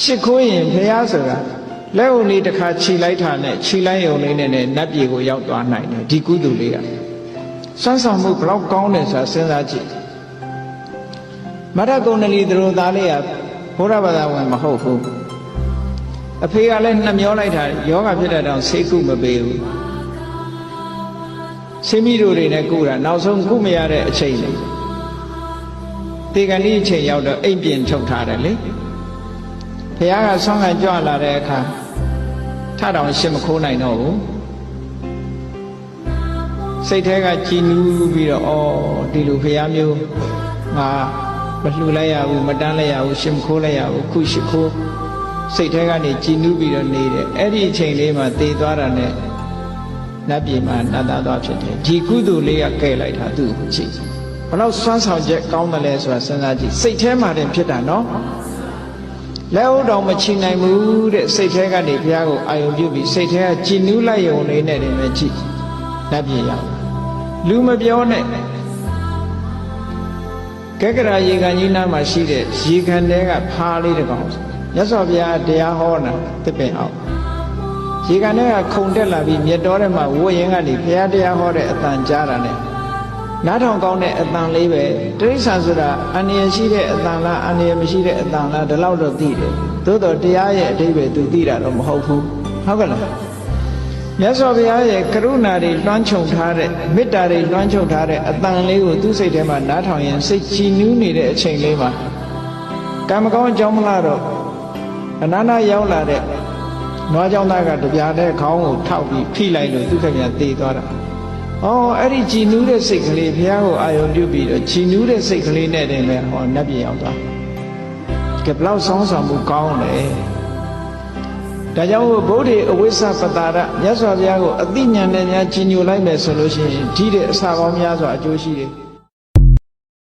ရှစ်ခိုးရင်ဘုရားဆိုတာလက်ုံလေးတစ်ခါခြိလိုက်တာနဲ့ခြိလိုက်ုံလေးနဲ့နတ်ပြည်ကိုရောက်သွားနိုင်တယ်ဒီကုသိုလ်လေးကစွမ်းဆောင်မှုဘလောက်ကောင်းတယ်ဆိုတာစဉ်းစားကြည့်မရကုဏလီသူတို့သားလေးကဘုရားဘာသာဝင်မဟုတ်ဘူးအဖေကလည်းနှမျောလိုက်တာယောဂဖြစ်တဲ့တောင်ဆေးကုမပေးဘူးဆေးမိတို့တွေနဲ့ကုတာနောက်ဆုံးကုမရတဲ့အချိန်လေတေကန်ဒီအချိန်ရောက်တော့အိမ်ပြင်ထုတ်ထားတယ်လေဘုရားကဆောင်းကန်ကြွလာတဲ့အခါထတောင်ရှစ်မခိုးနိုင်တော့ဘူးစိတ်ထဲကကြည်နူးပြီးတော့ဩဒီလိုဘုရားမျိုးငါမလှူလိုက်ရဘူးမတန်းလိုက်ရဘူးရှစ်မခိုးလိုက်ရဘူးခုရှစ်ခိုးစိတ်ထဲကနေကြည်နူးပြီးတော့နေတယ်အဲ့ဒီအချိန်လေးမှာတည်သွားတာနဲ့နတ်ပြည်မှာနတ်သားသွားဖြစ်တယ်ဒီကုသိုလ်လေးကကဲလိုက်တာသူ့ကိုကြည့်ဘလောက်စွမ်းဆောင်ချက်ကောင်းတယ်လဲဆိုတာစဉ်းစားကြည့်စိတ်ထဲမှာတင်ဖြစ်တာနော်လက်ဦးတော်မချီနိုင်ဘူးတဲ့စိတ်ထဲကနေဘုရားကိုအာယုံပြုပြီးစိတ်ထဲကကြည်နူးလိုက်ရုံလေးနဲ့တင်ပဲကြည့်နတ်ပြည်ရောက်လူမပြောနဲ့ကက္ကရာရေကန်ကြီးနားမှာရှိတဲ့ရေကန်တဲကဖားလေးတစ်ကောင်မြတ်စွာဘုရားတရားဟောတာတစ်ပင်အောင်ရေကန်ထဲကခုန်တက်လာပြီးမြတ်တော်ထဲမှာဝိုးရင်ကနေဘုရားတရားဟောတဲ့အတန်ကြားတာနဲ့နားထောင်ကောင်းတဲ့အတန်လေးပဲတိရစ္ဆာန်ဆိုတာအန္တရာယ်ရှိတဲ့အတန်လားအန္တရာယ်မရှိတဲ့အတန်လားဒီလောက်တော့သိတယ်သို့တော့တရားရဲ့အဓိပ္ပာယ်သူသိတာတော့မဟုတ်ဘူးဟုတ်ကဲ့လားမြတ်စွာဘုရားရဲ့ကရုဏာတွေလွှမ်းခြုံထားတဲ့မေတ္တာတွေလွှမ်းခြုံထားတဲ့အတန်လေးကိုသူ့စိတ်ထဲမှာနားထောင်ရင်စိတ်ကြည်နူးနေတဲ့အချိန်လေးမှာကံမကောင်းအကြောင်းမလားတော့အနန္တရောက်လာတဲ့နွားကြောင့်သားကတပြားတဲ့ခေါင်းကိုထောက်ပြီးဖိလိုက်လို့သူ့ခင်ဗျာသေသွားတာအဲ့ဒီကြည်နူးတဲ့စိတ်ကလေးဘုရားကိုအာရုံပြုပြီးတော့ကြည်နူးတဲ့စိတ်ကလေးနဲ့တည်းပဲနတ်ပြည်ရောက်သွားကဲဘလောက်ဆောင်းဆောင်မှုကောင်းလဲဒါကြောင့်ဗုဒ္ဓေအဝိသပတာရမြတ်စွာဘုရားကိုအသိဉာဏ်နဲ့များကြည်ညိုလိုက်မယ်ဆိုလို့ရှိရင်ဒီတဲ့အစာပေါင်းများစွာအကျိုးရှိတယ်